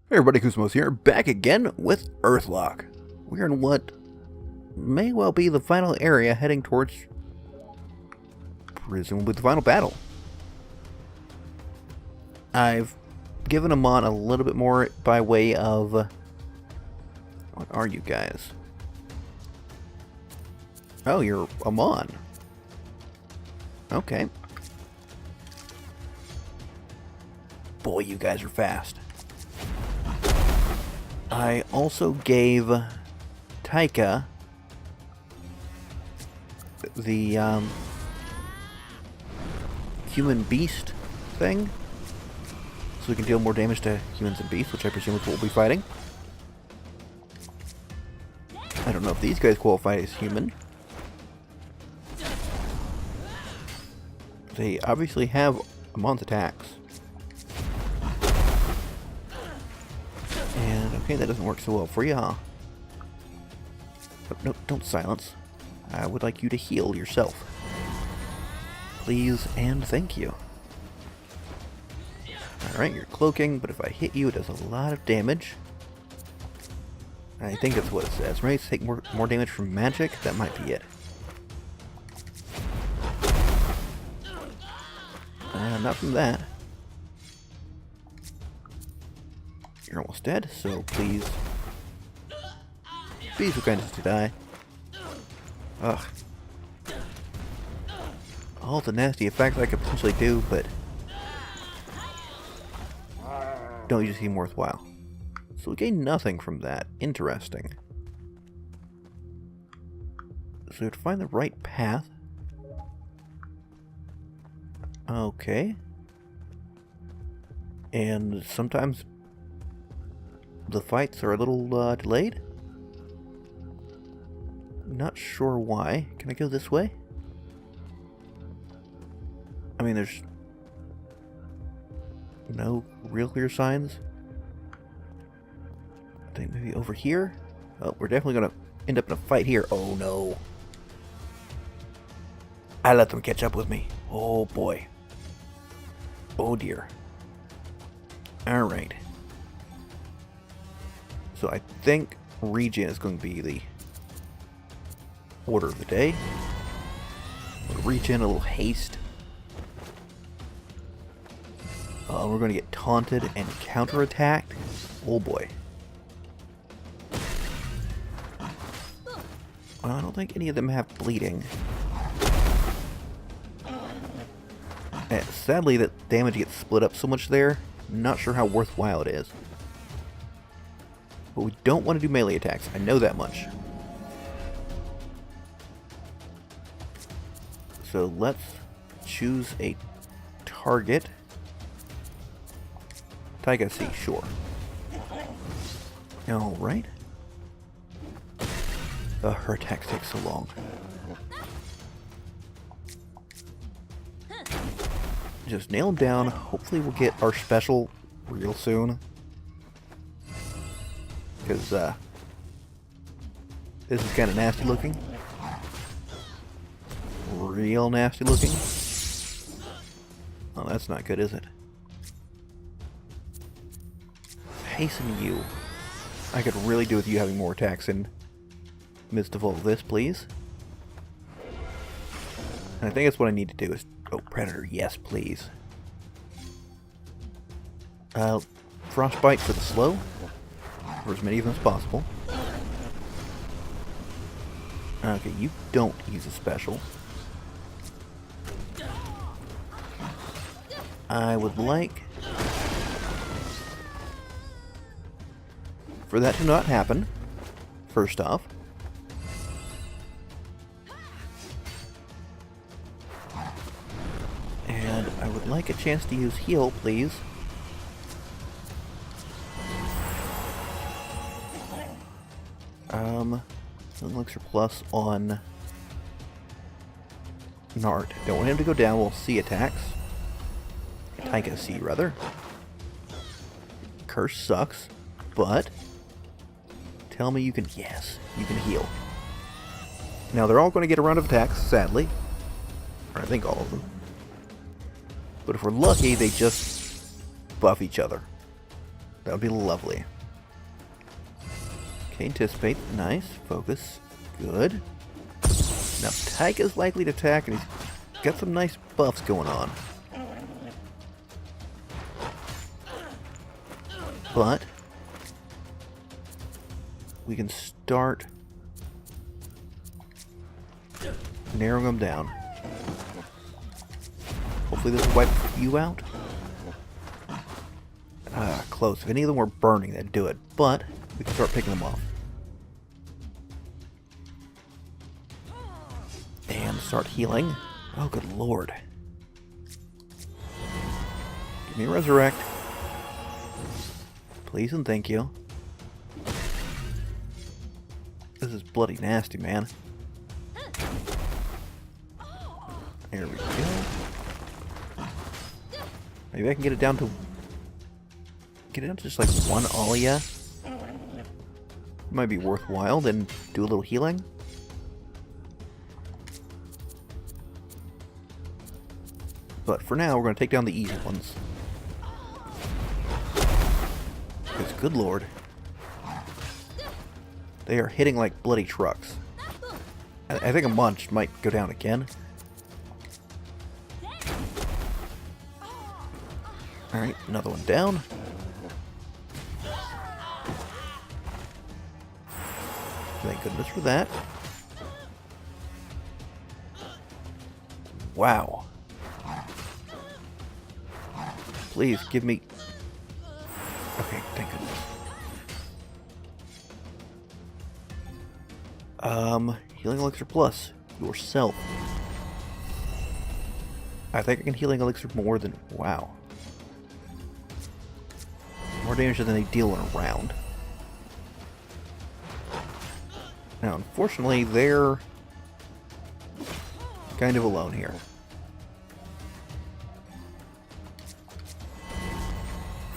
Hey everybody, Koosemose here, back again with Earthlock. We're in what may well be the final area heading towards, presumably, the final battle. I've given Amon a little bit more by way of... What are you guys? Oh, you're Amon. Okay. Boy, you guys are fast. I also gave Taika the human beast thing, so we can deal more damage to humans and beasts, which I presume is what we'll be fighting. I don't know if these guys qualify as human. They obviously have Amon's attacks. And, okay, that doesn't work so well for you, huh? No, don't silence. I would like you to heal yourself. Please and thank you. Alright, you're cloaking, but if I hit you, it does a lot of damage. I think that's what it says, right? Take more damage from magic? That might be it. Not from that. You're almost dead, so please be so kind as to die. Ugh. All the nasty effects I could potentially do, but don't usually seem worthwhile. So we gain nothing from that. Interesting. So we have to find the right path. Okay. And sometimes the fights are a little delayed. Not sure why. Can I go this way? I mean, there's no real clear signs. I think maybe over here? Oh, we're definitely going to end up in a fight here. Oh no. I let them catch up with me. Oh boy. Oh dear. Alright. So I think regen is going to be the order of the day. A little regen, a little haste. We're going to get taunted and counterattacked. Oh boy. I don't think any of them have bleeding. Sadly, that damage gets split up so much there. Not sure how worthwhile it is. But we don't want to do melee attacks. I know that much. So let's choose a target. Taiga C, sure. Alright. Her attacks take so long. Just nail him down. Hopefully we'll get our special real soon. Because, this is kind of nasty looking. Real nasty looking. Oh, that's not good, is it? Hasten you. I could really do with you having more attacks in the midst of all of this, please. And I think that's what I need to do is... Oh, Predator, yes, please. Frostbite for the slow. For as many of them as possible. Okay, you don't use a special. I would like for that to not happen, first off. And I would like a chance to use heal, please. Elixir plus on Nart. Don't want him to go down. We'll see attacks. Taika C, rather. Curse sucks, but tell me you can... Yes, you can heal. Now, they're all going to get a round of attacks, sadly. Or I think all of them. But if we're lucky, they just buff each other. That would be lovely. Okay, anticipate. Nice. Focus. Good. Now, Taika's likely to attack, and he's got some nice buffs going on. But we can start narrowing them down. Hopefully this will wipe you out. Close. If any of them were burning, that'd do it. But we can start picking them off. And start healing. Oh, good lord. Give me a resurrect. Please and thank you. This is bloody nasty, man. There we go. Maybe I can get it down to just like one Alia. Might be worthwhile, then do a little healing. But for now, we're going to take down the easy ones. Because, good lord, they are hitting like bloody trucks. I think a munch might go down again. Alright, another one down. Thank goodness for that. Wow. Please give me... Okay, thank goodness. Healing Elixir Plus. Yourself. I think I can Healing Elixir more than... Wow. More damage than they deal in a round. Now, unfortunately, they're kind of alone here.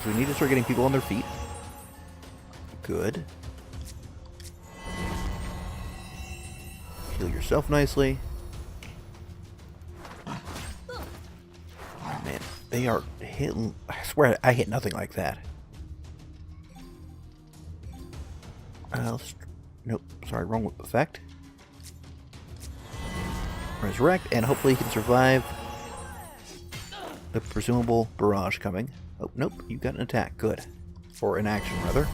So we need to start getting people on their feet. Good. Heal yourself nicely. Oh, man, they are hitting... I swear I hit nothing like that. Nope, sorry, wrong effect. Resurrect, and hopefully he can survive the presumable barrage coming. Oh, nope, you got an attack. Good. Or an action, rather.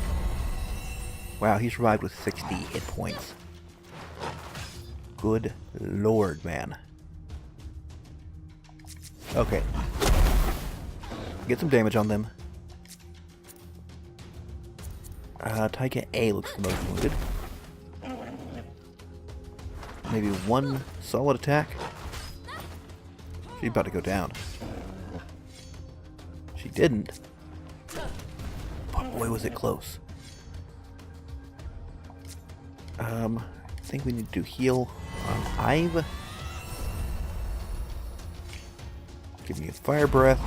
Wow, he survived with 60 hit points. Good lord, man. Okay. Get some damage on them. Taika A looks the most wounded. Maybe one solid attack. She's about to go down. She didn't. But boy, was it close. I think we need to heal on Ive. Give me a fire breath.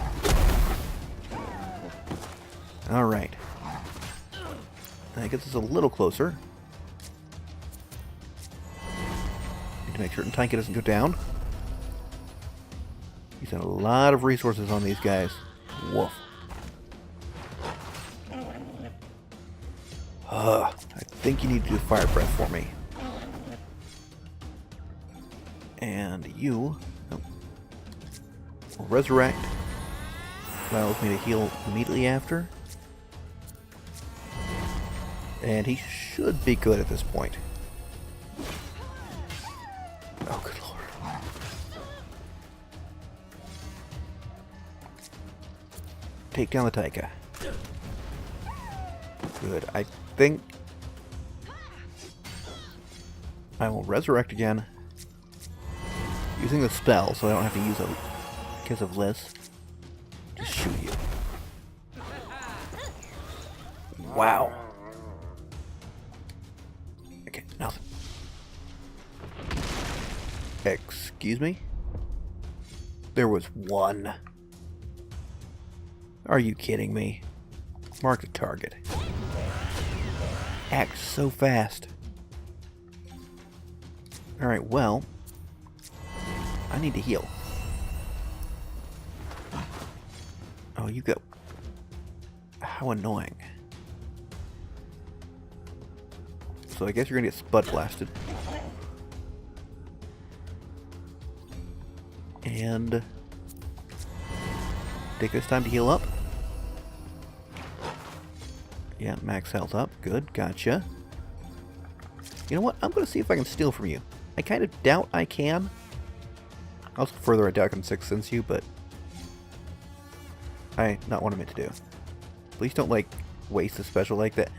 Alright. I guess it's a little closer. Need to make certain Taika doesn't go down. He's had a lot of resources on these guys. Woof. I think you need to do fire breath for me. And you will resurrect. Allows me to heal immediately after. And he should be good at this point. Oh, good lord. Take down the Taika. Good. I think I will resurrect again. Using the spell, so I don't have to use a Kiss of Bliss. Just shoot you. Wow. Okay, nothing. Excuse me? There was one. Are you kidding me? Mark the target. Act so fast. Alright, well, I need to heal. Oh, you go. How annoying. so I guess you're gonna get spud blasted. And take this time to heal up. Yeah, max health up. Good, gotcha. You know what? I'm gonna see if I can steal from you. I kind of doubt I can. Also, further, I doubt I can Sixth Sense you, but not what I meant to do. Please don't, like, waste the special like that.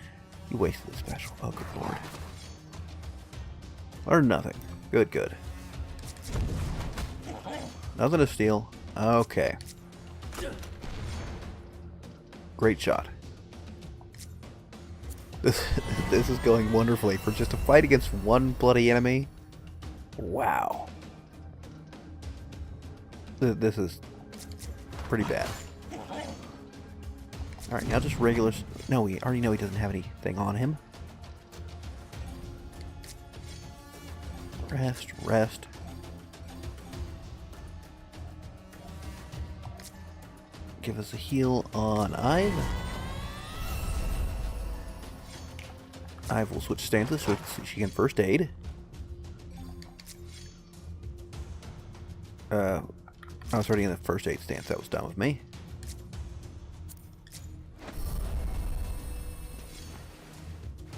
You wasted the special. Oh, good lord. Or nothing. Good, good. Nothing to steal. Okay. Great shot. This is going wonderfully for just a fight against one bloody enemy. Wow. This is pretty bad. Alright, now just regular... No, we already know he doesn't have anything on him. Rest, rest. Give us a heal on Ive. Ive will switch stances so she can first aid. I was already in the first aid stance. That was dumb of me.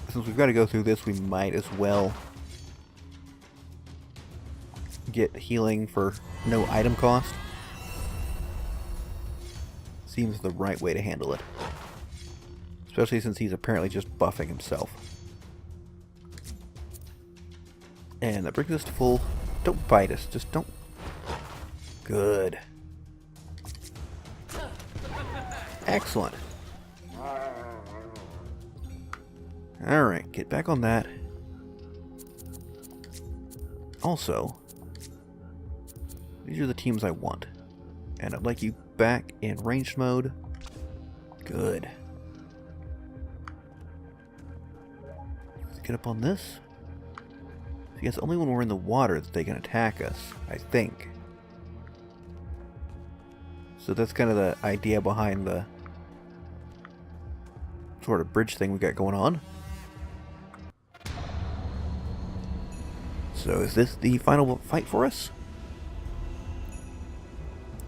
Since we've got to go through this, we might as well get healing for no item cost. Seems the right way to handle it. Especially since he's apparently just buffing himself. And that brings us to full... Don't bite us, just don't... Good. Excellent. Alright, get back on that. Also, these are the teams I want. And I'd like you back in ranged mode. Good. Let's get up on this. I guess only when we're in the water that they can attack us, I think. So that's kind of the idea behind the sort of bridge thing we got going on. So is this the final fight for us?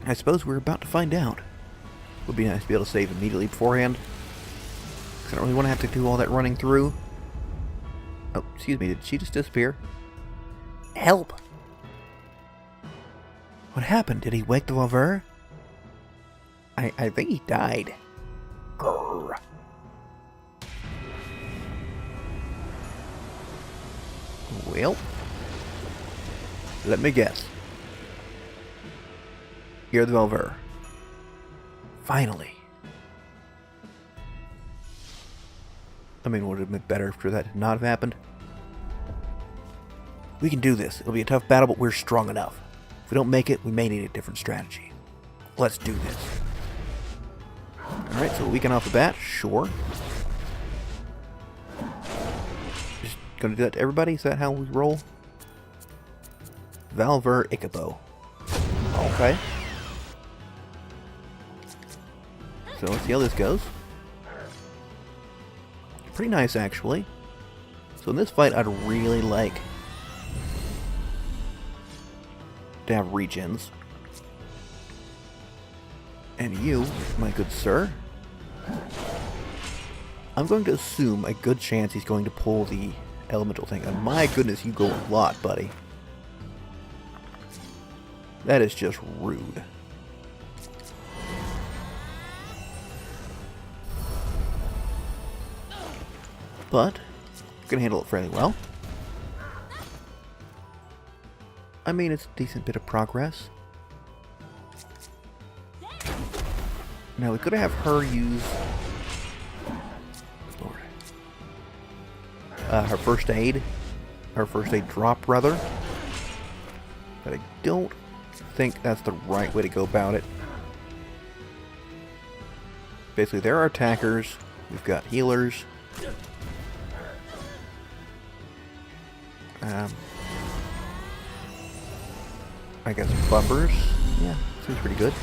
I suppose we're about to find out. Would be nice to be able to save immediately beforehand. Because I don't really want to have to do all that running through. Oh, excuse me, did she just disappear? Help! What happened? Did he wake the Valver? I think he died. Grrr. Well, let me guess. You're the Valver. Finally. I mean, would it have been better if that did not have happened? We can do this. It'll be a tough battle, but we're strong enough. If we don't make it, we may need a different strategy. Let's do this. Alright, so a weaken off the bat, sure. Just gonna do that to everybody? Is that how we roll? Valver Icabo. Okay. So let's see how this goes. Pretty nice, actually. So in this fight, I'd really like to have regens. And you, my good sir, I'm going to assume a good chance he's going to pull the elemental thing. And my goodness, you go a lot, buddy. That is just rude. But I'm gonna handle it fairly well. I mean, it's a decent bit of progress. Now we could have her use Lord, her first aid drop, rather. But I don't think that's the right way to go about it. Basically, there are attackers. We've got healers. I guess buffers. Yeah, seems pretty good.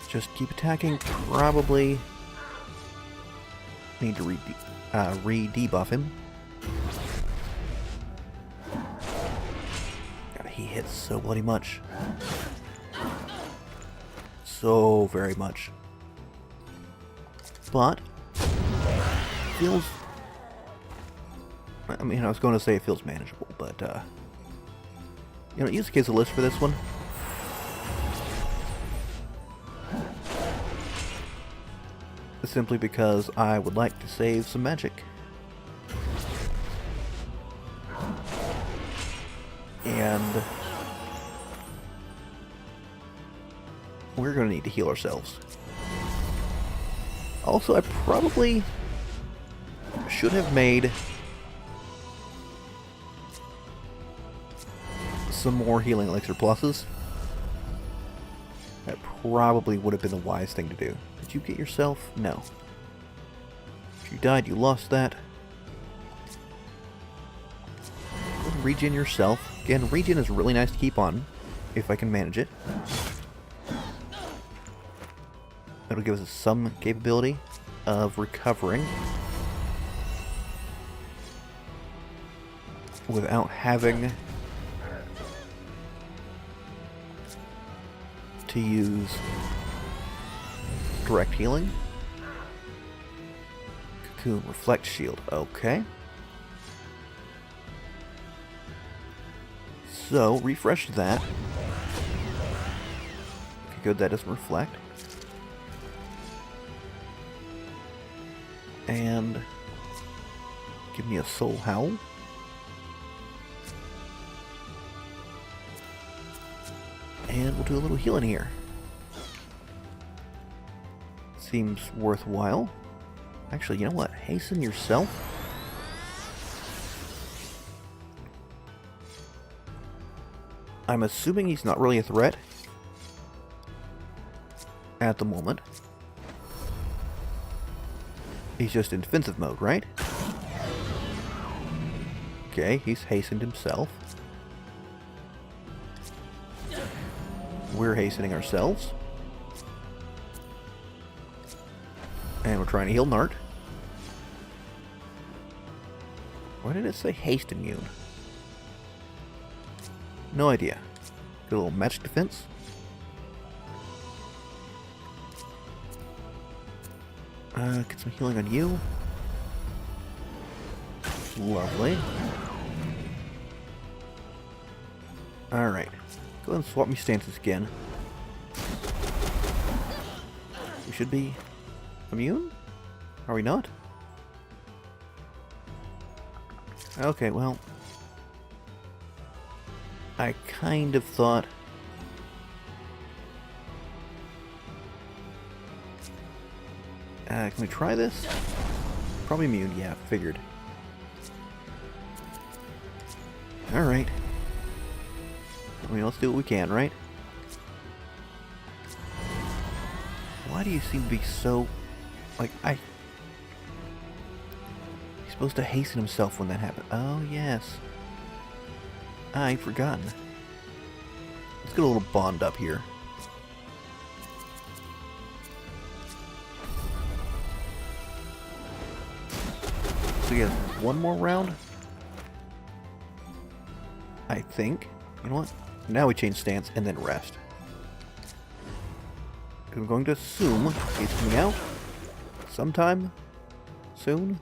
Just keep attacking, probably. Need to re-debuff him. God, he hits so bloody much. So very much. But feels... I mean, I was going to say it feels manageable, but you know, use the case of list for this one. Simply because I would like to save some magic. And we're going to need to heal ourselves. Also, I probably should have made some more healing elixir pluses. That probably would have been the wise thing to do. Did you get yourself? No. If you died, you lost that. Go ahead and regen yourself. Again, regen is really nice to keep on, if I can manage it. It'll give us some capability of recovering without having to use direct healing. Cocoon, reflect shield. Okay. So, refresh that. Okay, good, that doesn't reflect. And give me a soul howl. And we'll do a little healing here. Seems worthwhile. Actually, you know what? Hasten yourself. I'm assuming he's not really a threat at the moment. He's just in defensive mode, right? Okay, he's hastened himself. We're hastening ourselves. And we're trying to heal Nart. Why did it say haste immune? No idea. Get a little magic defense. Get some healing on you. Lovely. Alright. Go ahead and swap me stances again. We should be immune? Are we not? Okay, well, I kind of thought... can we try this? Probably immune, yeah, figured. Alright. I mean, let's do what we can, right? Why do you seem to be so... like, He's supposed to hasten himself when that happened. Oh, yes. I'd forgotten. Let's get a little bond up here. So he has one more round? I think. You know what? Now we change stance and then rest. I'm going to assume he's coming out sometime soon.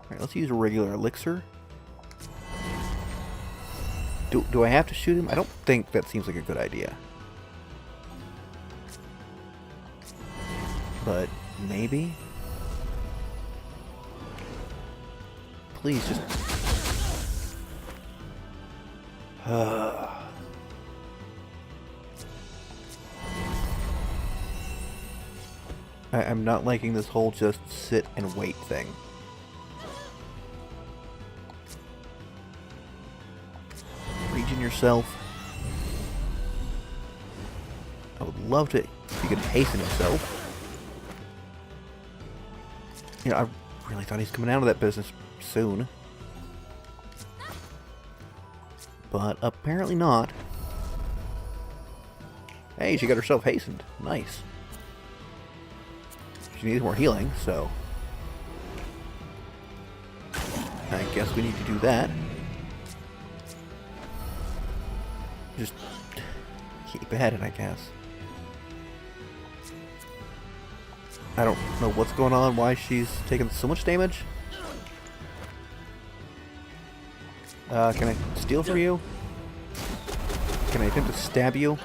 Alright, let's use a regular elixir. Do I have to shoot him? I don't think that seems like a good idea. But maybe? Please just... I'm not liking this whole just sit and wait thing. Regen yourself. I would love to if you could hasten himself. You know, I really thought he's coming out of that business soon. But apparently not. Hey, she got herself hastened. Nice. She needs more healing, so I guess we need to do that. Just keep at it, I guess. I don't know what's going on, why she's taking so much damage. Can I steal from you? Can I attempt to stab you?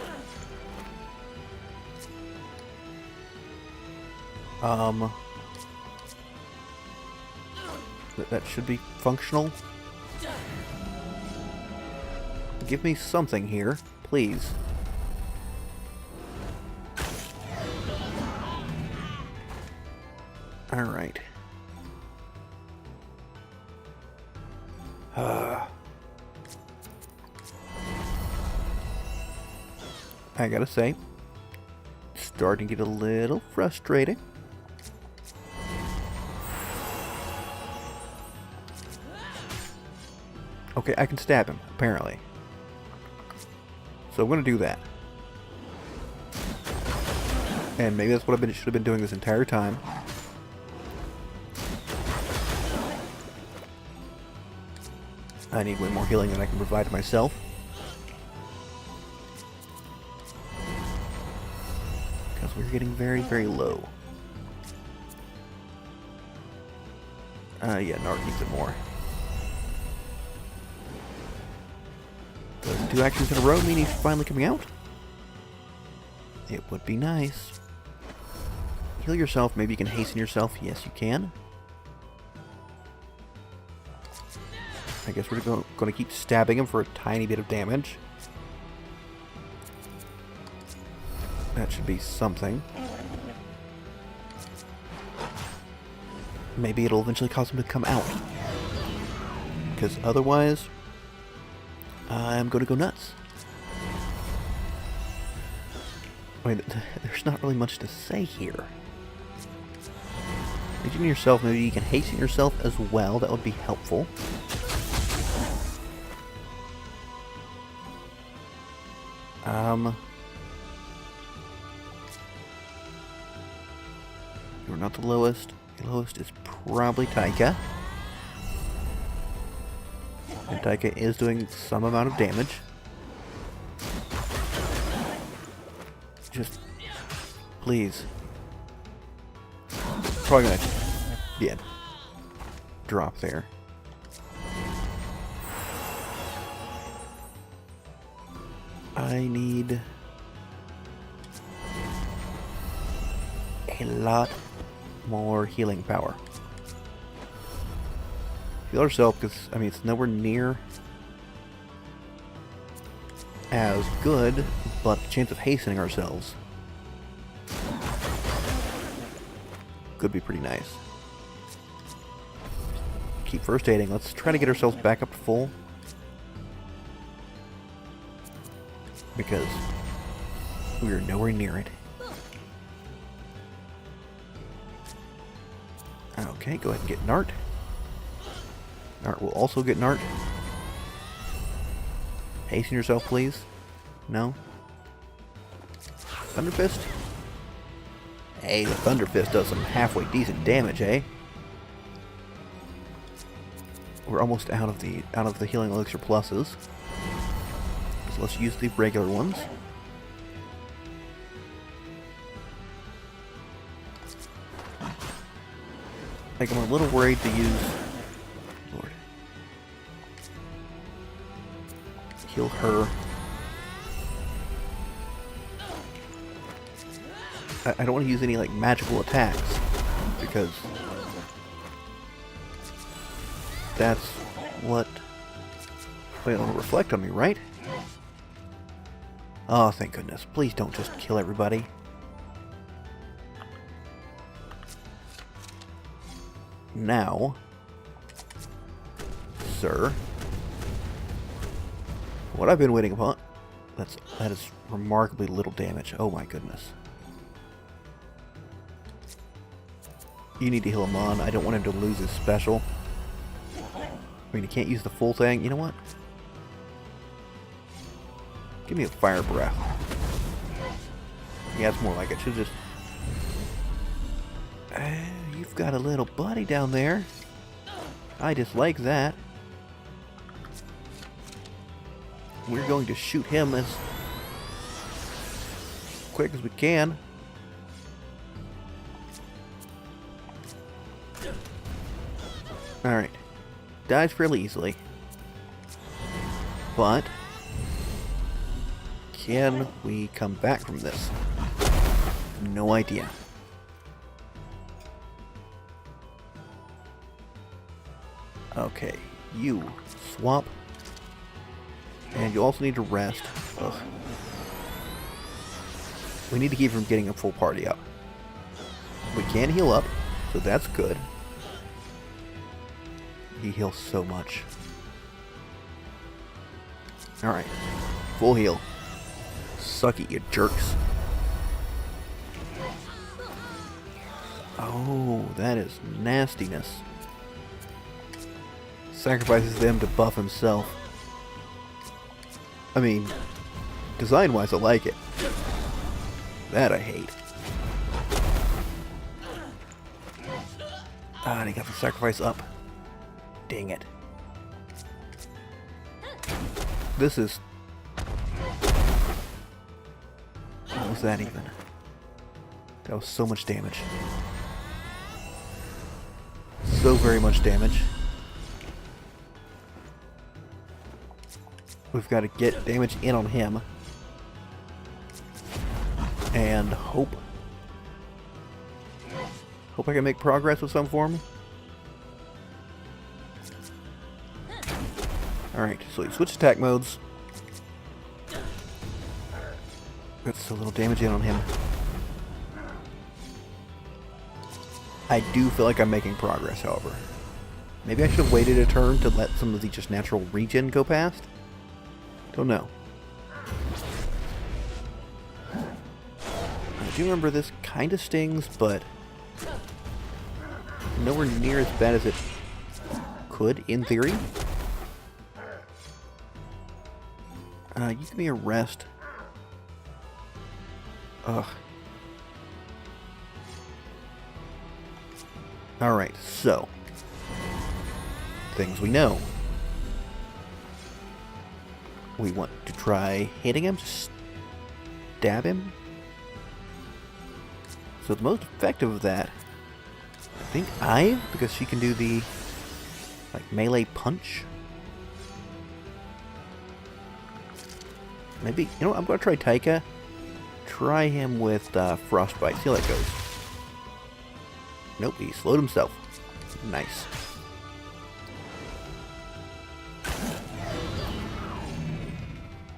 That should be functional. Give me something here, please. Alright. I gotta say, starting to get a little frustrating. Okay, I can stab him, apparently. So I'm gonna do that. And maybe that's what should have been doing this entire time. I need way more healing than I can provide to myself. Because we're getting very, very low. Yeah, Nart needs it more. Does 2 actions in a row mean he's finally coming out? It would be nice. Heal yourself, maybe you can hasten yourself. Yes, you can. I guess we're going to keep stabbing him for a tiny bit of damage. That should be something. Maybe it'll eventually cause him to come out. Because otherwise, I'm going to go nuts. I mean, there's not really much to say here. Hasten yourself, maybe you can hasten yourself as well. That would be helpful. You're not the lowest. The lowest is probably Taika. And Taika is doing some amount of damage. Just, please. Probably gonna, yeah, drop there. I need a lot more healing power. Heal yourself, because, I mean, it's nowhere near as good, but the chance of hastening ourselves could be pretty nice. Keep first aiding. Let's try to get ourselves back up to full. Because we are nowhere near it. Okay, go ahead and get Nart. Nart will also get Nart. Hasten yourself, please. No? Thunder Fist? Hey, the Thunder Fist does some halfway decent damage, eh? We're almost out of the healing elixir pluses. So let's use the regular ones. Like, I'm a little worried to use... Lord. Heal her. I don't want to use any, like, magical attacks. Because... that's what... Wait, it'll reflect on me, right? Oh, thank goodness. Please don't just kill everybody. Now, sir, what I've been waiting upon, that is remarkably little damage. Oh my goodness. You need to heal him on. I don't want him to lose his special. I mean, he can't use the full thing. You know what? Give me a fire breath. Yeah, it's more like it. Should just... You've got a little buddy down there. I dislike that. We're going to shoot him as quick as we can. Alright. Dies fairly easily. But can we come back from this? No idea. Okay, you swap. And you also need to rest. Ugh. We need to keep from getting a full party up. We can heal up, so that's good. He heals so much. Alright. Full heal. Suck it, you jerks. Oh, that is nastiness. Sacrifices them to buff himself. I mean, design-wise, I like it. That I hate. Ah, and he got the sacrifice up. Dang it. This is... What was that even? That was so much damage. So very much damage. We've got to get damage in on him. And hope I can make progress with some form. Alright, so you switch attack modes. That's a little damage in on him. I do feel like I'm making progress, however. Maybe I should have waited a turn to let some of the just natural regen go past. Don't know. I do remember this kind of stings, but nowhere near as bad as it could, in theory. You give me a rest. Ugh. Alright, so. Things we know. We want to try hitting him, just stab him. So the most effective of that, I think Ive, because she can do the like melee punch. Maybe, you know what, I'm going to try Taika. Try him with Frostbite, see how that goes. Nope, he slowed himself. Nice.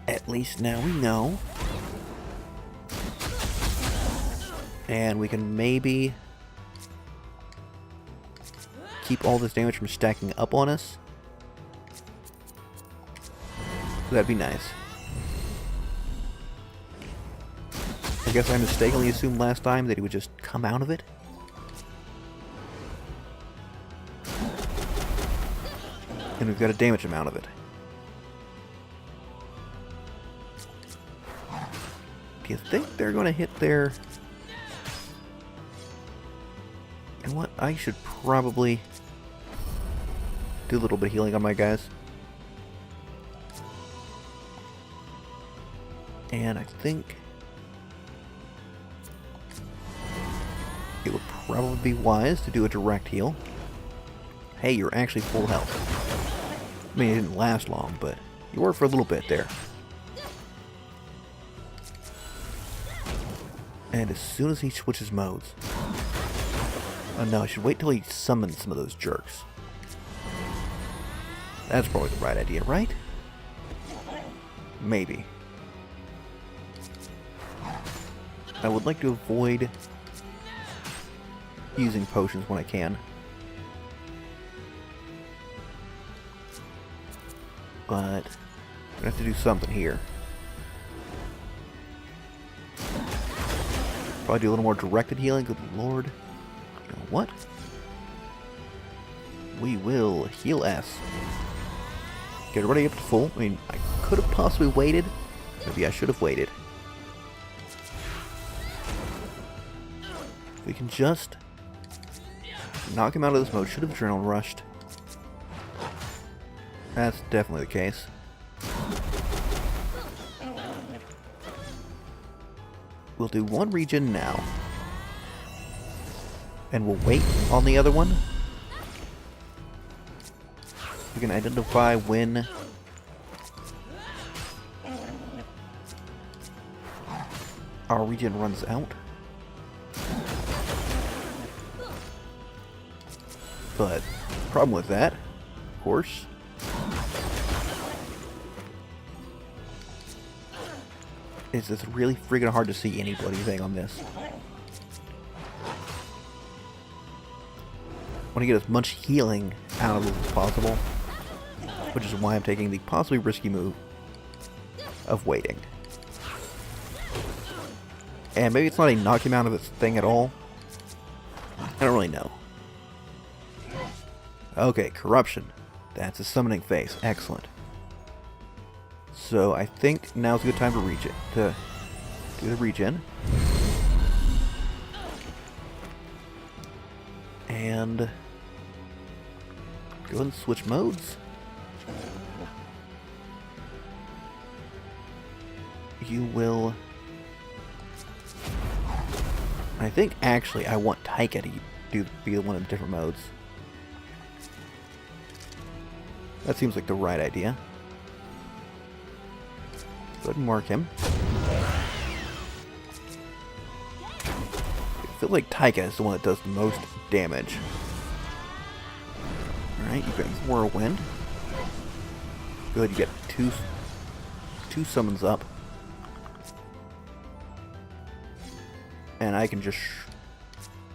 At least now we know. And we can maybe keep all this damage from stacking up on us. That'd be nice. I guess I mistakenly assumed last time that he would just come out of it. And we've got a damage amount of it. Do you think they're going to hit their... You know what? I should probably do a little bit of healing on my guys. And I think it would probably be wise to do a direct heal. Hey, you're actually full health. I mean, it didn't last long, but you were for a little bit there. And as soon as he switches modes... Oh no, I should wait till he summons some of those jerks. That's probably the right idea, right? Maybe. I would like to avoid using potions when I can. But I have to do something here. Probably do a little more directed healing. Good lord. You know what? We will heal S. Get everybody up to full. I mean, I could have possibly waited. Maybe I should have waited. We can just knock him out of this mode. Should have adrenaline rushed. That's definitely the case. We'll do one regen now. And we'll wait on the other one. We can identify when our regen runs out. But problem with that, of course, is it's really freaking hard to see any bloody thing on this. I want to get as much healing out of it as possible, which is why I'm taking the possibly risky move of waiting. And maybe it's not a knock him out of this thing at all. I don't really know. Okay, corruption. That's a summoning phase. Excellent. So I think now's a good time to reach it. To do the regen. And go ahead and switch modes. You will... I think actually I want Taika to be one of the different modes. That seems like the right idea. Go ahead and mark him. I feel like Taika is the one that does the most damage. Alright, you get Whirlwind. Good, you get two summons up. And I can just...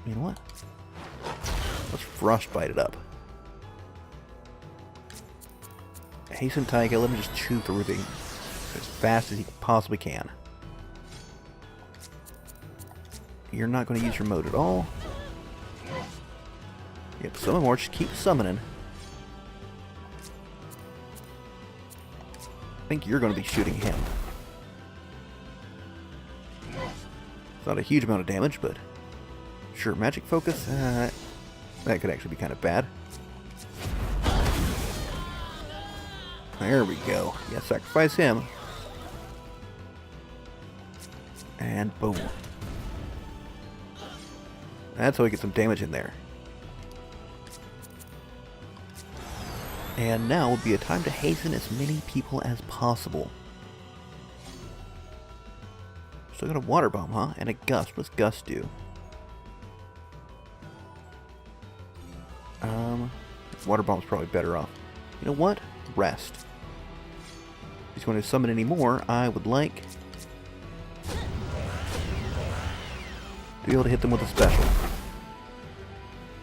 you know what? Let's Frostbite it up. Hasten Taika, let me just chew through the as fast as he possibly can. You're not going to use your mode at all. Yep, summon more, just keep summoning. I think you're going to be shooting him. It's not a huge amount of damage, but sure, magic focus, that could actually be kind of bad. There we go. Yeah, sacrifice him. And boom. That's how we get some damage in there. And now would be a time to hasten as many people as possible. Still got a water bomb, huh? And a gust. What's gust do? Water bomb's probably better off. You know what? Rest. If he's going to summon any more, I would like to be able to hit them with a special.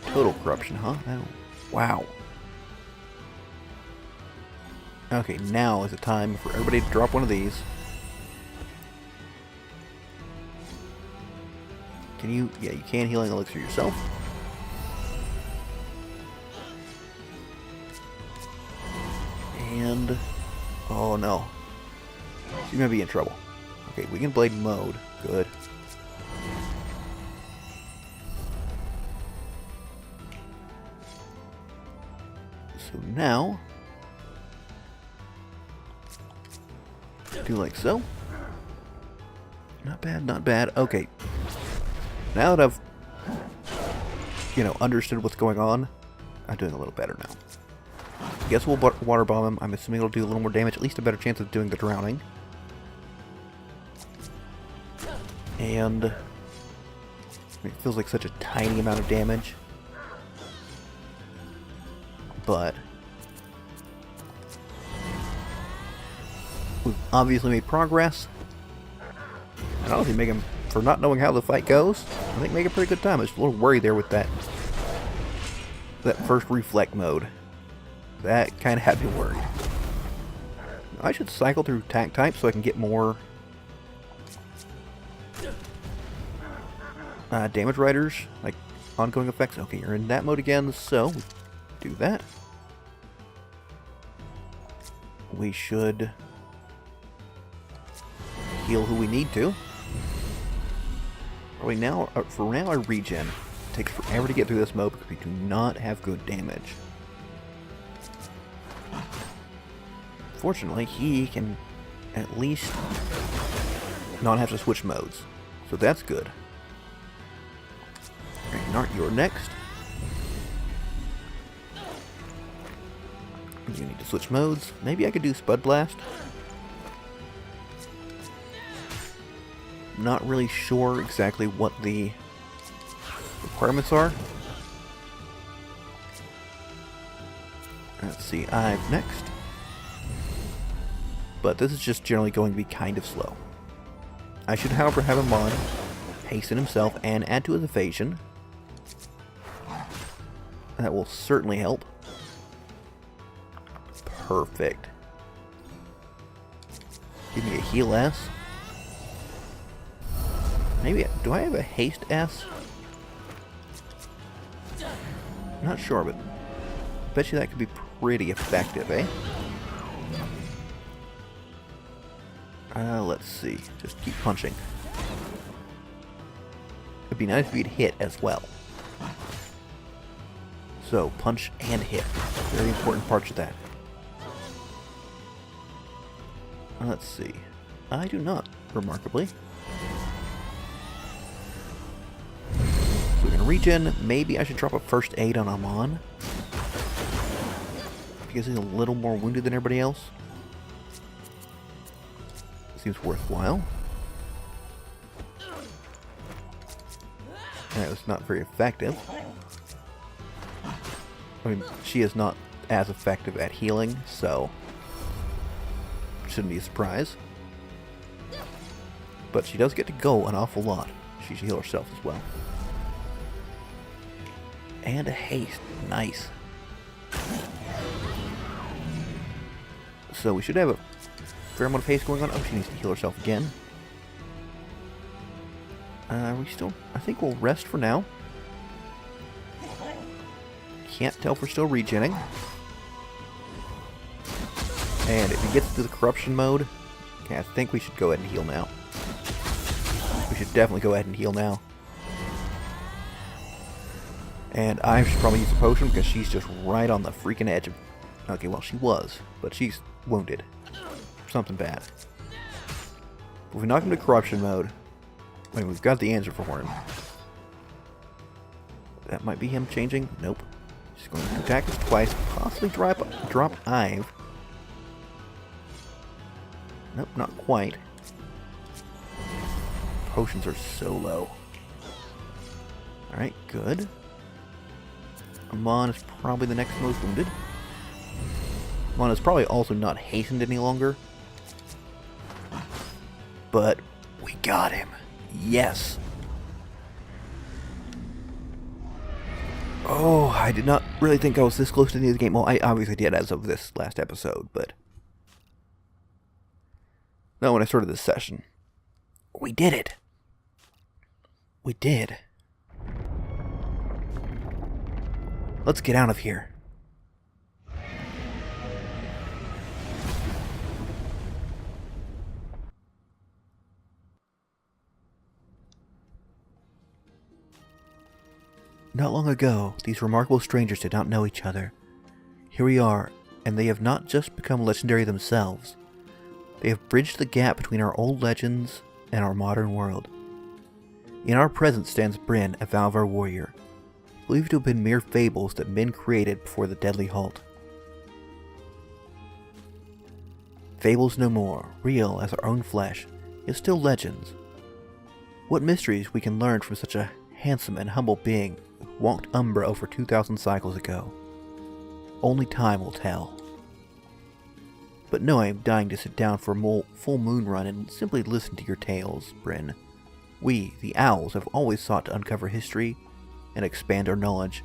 Total corruption, huh? Oh, wow. Okay, now is the time for everybody to drop one of these. Can you... yeah, you can healing elixir yourself. And... oh no. She's gonna be in trouble. Okay, we can blade mode. Good. So now... do like so. Not bad, not bad. Okay. Now that I've, understood what's going on, I'm doing a little better now. I guess we'll water bomb him. I'm assuming it'll do a little more damage, at least a better chance of doing the drowning. And it feels like such a tiny amount of damage. But we've obviously made progress. And honestly, make him, for not knowing how the fight goes, I think make a pretty good time. I was a little worried there with that first reflect mode. That kind of had me worried. I should cycle through attack types so I can get more damage riders, like ongoing effects. Okay, you're in that mode again, so do that. We should heal who we need to. Probably now, for now, I regen takes forever to get through this mode because we do not have good damage. Fortunately, he can at least not have to switch modes, so that's good. Alright, Nart, you're next. You need to switch modes. Maybe I could do Spud Blast. Not really sure exactly what the requirements are. Let's see, I've next. But this is just generally going to be kind of slow. I should, however, have him on hasten himself and add to his evasion. That will certainly help. Perfect. Give me a heal S. Maybe, do I have a haste S? I'm not sure, but I bet you that could be pretty effective, eh? Let's see. Just keep punching. It'd be nice if you'd hit as well. So, punch and hit. Very important parts of that. Let's see. I do not, remarkably. So we're going to regen. Maybe I should drop a first aid on Amon, because he's a little more wounded than everybody else. Seems worthwhile. That was not very effective. I mean, she is not as effective at healing, so shouldn't be a surprise. But she does get to go an awful lot. She should heal herself as well. And a haste. Nice. So we should have a fair amount of haste going on. Oh, she needs to heal herself again. We still... I think we'll rest for now. Can't tell if we're still regenning. And if he gets to the corruption mode, okay, I think we should go ahead and heal now. We should definitely go ahead and heal now. And I should probably use a potion because she's just right on the freaking edge of... Okay, well, she was, but she's wounded. Something bad. If we knock him to corruption mode, I mean, we've got the answer for him. That might be him changing. Nope. He's going to attack us twice, possibly drop Ive. Nope, not quite. Potions are so low. Alright, good. Amon is probably the next most wounded. Amon is probably also not hastened any longer. But we got him. Yes. Oh, I did not really think I was this close to the end of the game. Well, I obviously did as of this last episode, but... No, when I started this session. We did it. We did. Let's get out of here. Not long ago, these remarkable strangers did not know each other. Here we are, and they have not just become legendary themselves. They have bridged the gap between our old legends and our modern world. In our presence stands Bryn, a Valvar warrior, believed to have been mere fables that men created before the deadly halt. Fables no more, real as our own flesh, yet still legends. What mysteries we can learn from such a handsome and humble being who walked Umbra over 2,000 cycles ago. Only time will tell. But no, I am dying to sit down for a full moon run and simply listen to your tales, Bryn. We, the Owls, have always sought to uncover history and expand our knowledge,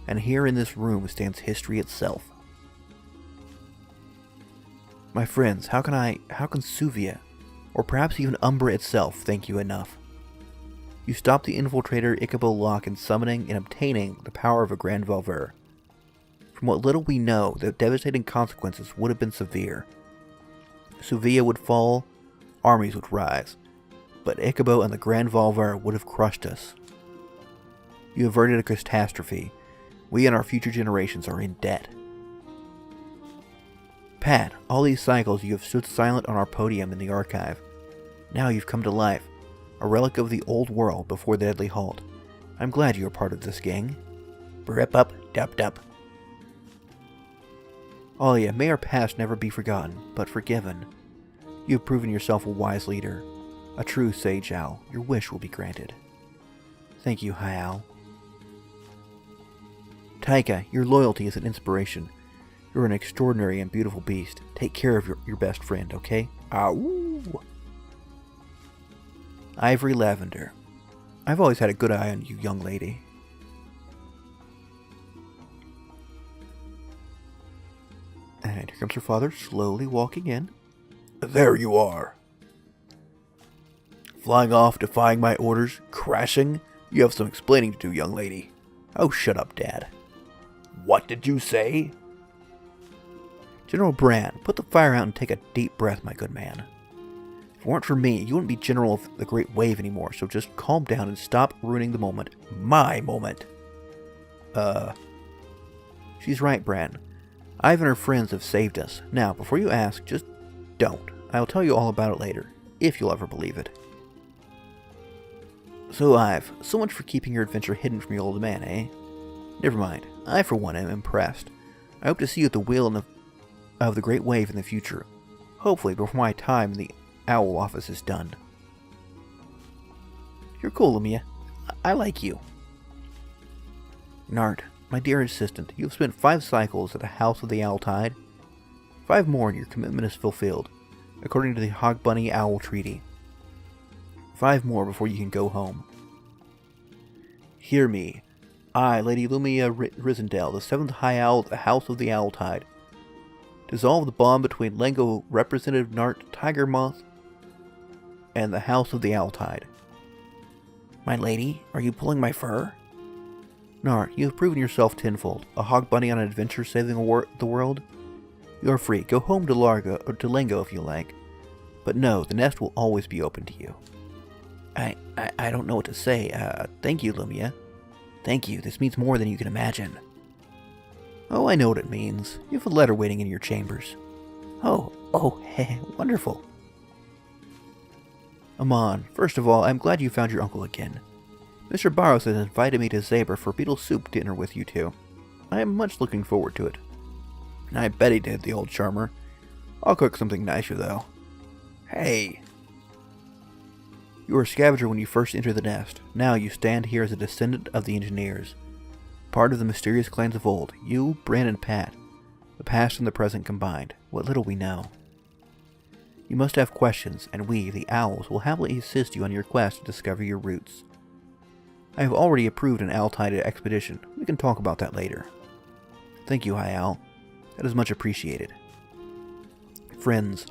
and here in this room stands history itself. My friends, how can Suvia, or perhaps even Umbra itself, thank you enough? You stopped the infiltrator Ichabod in summoning and obtaining the power of a Grand Valver. From what little we know, the devastating consequences would have been severe. Suvia would fall, armies would rise, but Ichabod and the Grand Valvar would have crushed us. You averted a catastrophe. We and our future generations are in debt. Pat, all these cycles you have stood silent on our podium in the archive. Now you've come to life, a relic of the old world before the deadly halt. I'm glad you are part of this gang. Rip up, dup dup. Alia, may our past never be forgotten, but forgiven. You have proven yourself a wise leader, a true sage owl. Your wish will be granted. Thank you, High Owl. Taika, your loyalty is an inspiration. You're an extraordinary and beautiful beast. Take care of your best friend, okay? Ow! Ivory Lavender. I've always had a good eye on you, young lady. And here comes her father, slowly walking in. There you are. Flying off, defying my orders, crashing? You have some explaining to do, young lady. Oh, shut up, Dad. What did you say? General Brand, put the fire out and take a deep breath, my good man. If it weren't for me, you wouldn't be General of the Great Wave anymore, so just calm down and stop ruining the moment. My moment. She's right, Brand. Ive and her friends have saved us. Now, before you ask, just don't. I'll tell you all about it later, if you'll ever believe it. So, Ive, so much for keeping your adventure hidden from your old man, eh? Never mind. I, for one, am impressed. I hope to see you at the wheel of the Great Wave in the future. Hopefully, before my time in the Owl office is done. You're cool, Lumia. I like you. Nart, my dear assistant, you have spent 5 cycles at the House of the Owl Tide. 5 more and your commitment is fulfilled, according to the Hog Bunny Owl Treaty. 5 more before you can go home. Hear me. I, Lady Lumia Risendell, the 7th High Owl of the House of the Owl Tide, dissolve the bond between Lengo Representative Nart Tiger Moth and the House of the Owl Tide. My lady, are you pulling my fur? Nart, you have proven yourself tenfold. A hog bunny on an adventure saving the world? You are free. Go home to Largo or to Lengo if you like. But no, the nest will always be open to you. I don't know what to say. Thank you, Lumia. Thank you. This means more than you can imagine. Oh, I know what it means. You have a letter waiting in your chambers. Oh, hey, wonderful. Amon, first of all, I'm glad you found your uncle again. Mr. Barrows has invited me to Zaber for beetle soup dinner with you two. I am much looking forward to it. I bet he did, the old charmer. I'll cook something nicer, though. Hey! You were a scavenger when you first entered the nest. Now you stand here as a descendant of the engineers. Part of the mysterious clans of old. You, Bran, and Pat. The past and the present combined. What little we know. You must have questions, and we, the Owls, will happily assist you on your quest to discover your roots. I have already approved an Owl-Tide expedition. We can talk about that later. Thank you, High Owl. That is much appreciated. Friends,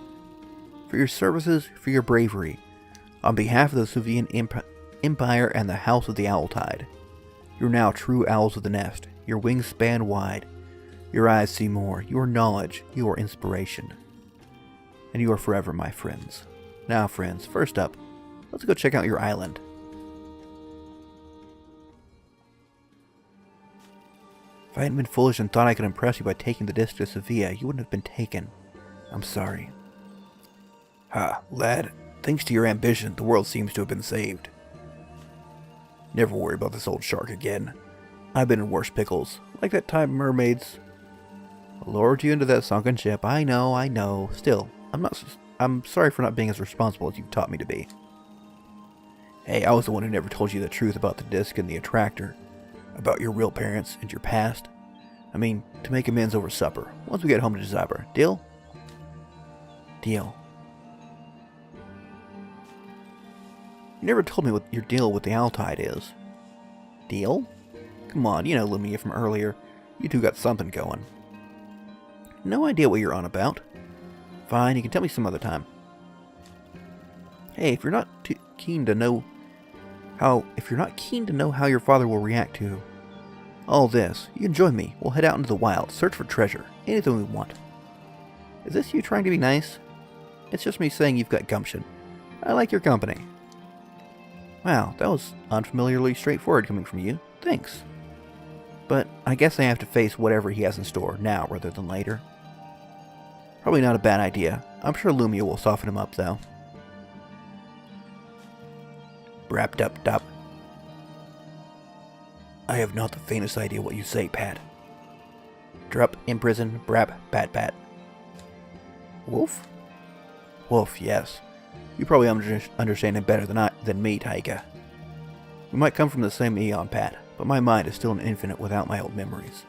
for your services, for your bravery, on behalf of the Suvian Empire and the House of the Owl-Tide, you're now true Owls of the Nest. Your wings span wide. Your eyes see more. Your knowledge, your inspiration. And you are forever my friends. Now, friends, first up, let's go check out your island. If I hadn't been foolish and thought I could impress you by taking the disc to Sevilla, you wouldn't have been taken. I'm sorry. Ha, lad. Thanks to your ambition, the world seems to have been saved. Never worry about this old shark again. I've been in worse pickles, like that time mermaids lured you into that sunken ship. I know. Still, I'm sorry for not being as responsible as you've taught me to be. Hey, I was the one who never told you the truth about the disc and the attractor. About your real parents and your past. I mean, to make amends over supper, once we get home to Zaber. Deal? Deal. You never told me what your deal with the Owl-Tide is. Deal? Come on, you know Lumia from earlier. You two got something going. No idea what you're on about. Fine, you can tell me some other time. Hey, if you're not keen to know how your father will react to all this, you can join me. We'll head out into the wild, search for treasure, anything we want. Is this you trying to be nice? It's just me saying you've got gumption. I like your company. Wow, that was unfamiliarly straightforward coming from you. Thanks. But I guess I have to face whatever he has in store now rather than later. Probably not a bad idea. I'm sure Lumia will soften him up, though. Brap dup dup. I have not the faintest idea what you say, Pat. Drup, in prison, brap, pat pat. Wolf? Wolf, yes. You probably understand him better than me, Taika. We might come from the same eon, Pat, but my mind is still an infinite without my old memories.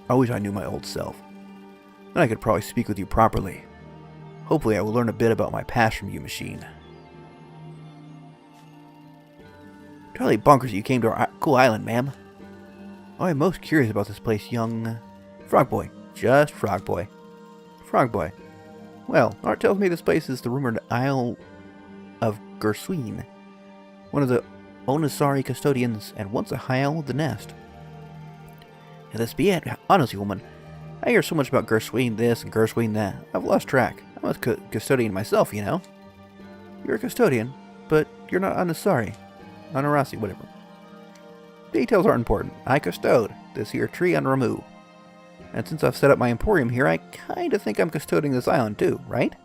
I wish I knew my old self. Then I could probably speak with you properly. Hopefully I will learn a bit about my past from you, machine. Totally bonkers you came to our cool island, ma'am. Oh, I'm most curious about this place, young... Frog Boy. Just Frog Boy. Frog Boy. Well, Art tells me this place is the rumored Isle of Gersween, one of the Onisari custodians, and once a High Owl of the Nest. If this be it, honestly, woman, I hear so much about Gersween this and Gersween that, I've lost track. I'm a custodian myself, you know. You're a custodian, but you're not Onisari. Honorasi, whatever. Details aren't important. I custode this here tree on Ramu. And since I've set up my emporium here, I kinda think I'm custoding this island too, right?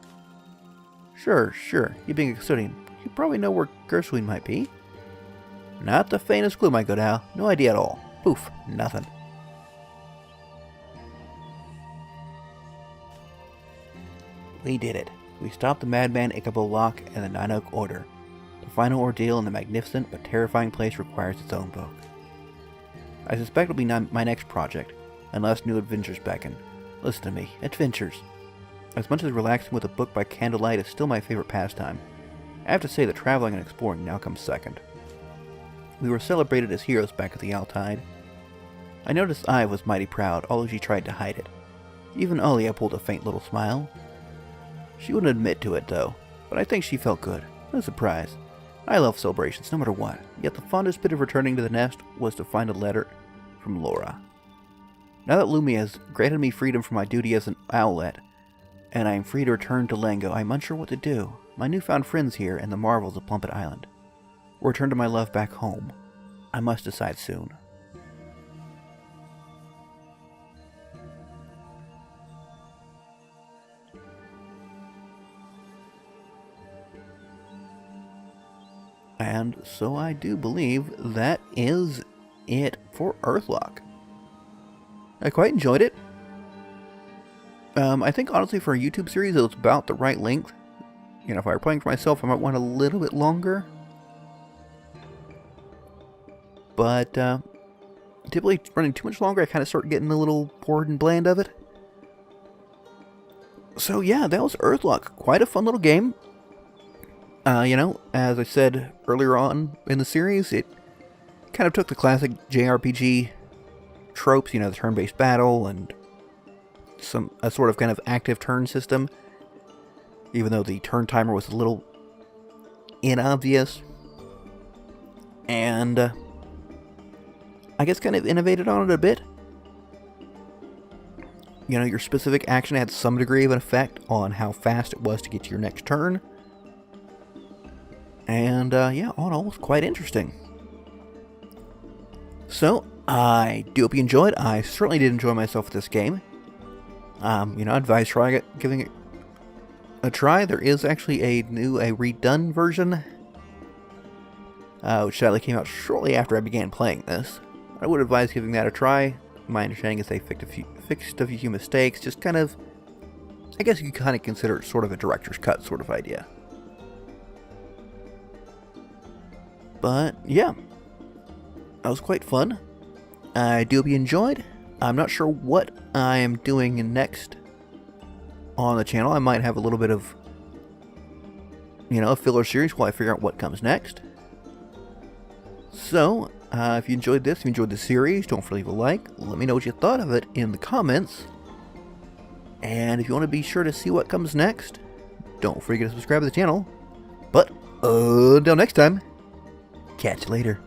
Sure. You being a custodian, you probably know where Gersween might be. Not the faintest clue, my good Al. No idea at all. Poof, nothing. We did it. We stopped the madman Ichabod Locke and the Nine Oak Order. The final ordeal in the magnificent but terrifying place requires its own book. I suspect it'll be my next project, unless new adventures beckon. Listen to me, adventures. As much as relaxing with a book by candlelight is still my favorite pastime, I have to say that traveling and exploring now comes second. We were celebrated as heroes back at the Altide. I noticed Ive was mighty proud, although she tried to hide it. Even Olia pulled a faint little smile. She wouldn't admit to it, though, but I think she felt good. No surprise. I love celebrations, no matter what, yet the fondest bit of returning to the nest was to find a letter from Laura. Now that Lumia has granted me freedom from my duty as an owlet, and I am free to return to Lengo, I'm unsure what to do. My newfound friends here and the marvels of Plumpet Island. Or return to my love back home. I must decide soon. And so I do believe that is it for Earthlock. I quite enjoyed it. I think honestly for a YouTube series it was about the right length. You know, if I were playing for myself I might want a little bit longer. But typically running too much longer I kind of start getting a little bored and bland of it. So yeah, that was Earthlock. Quite a fun little game. You know, as I said earlier on in the series, it kind of took the classic JRPG tropes, you know, the turn-based battle and a sort of kind of active turn system, even though the turn timer was a little inobvious, and I guess kind of innovated on it a bit. You know, your specific action had some degree of an effect on how fast it was to get to your next turn. And, yeah, all in all, it was quite interesting. So, I do hope you enjoyed. I certainly did enjoy myself with this game. You know, I'd advise giving it a try. There is actually a redone version, which sadly came out shortly after I began playing this. I would advise giving that a try. My understanding is they fixed a few mistakes, just kind of, I guess you could kind of consider it sort of a director's cut sort of idea. But, yeah, that was quite fun. I do hope you enjoyed. I'm not sure what I am doing next on the channel. I might have a little bit of, you know, a filler series while I figure out what comes next. So, if you enjoyed this, if you enjoyed the series, don't forget to leave a like. Let me know what you thought of it in the comments. And if you want to be sure to see what comes next, don't forget to subscribe to the channel. But, until next time, catch you later.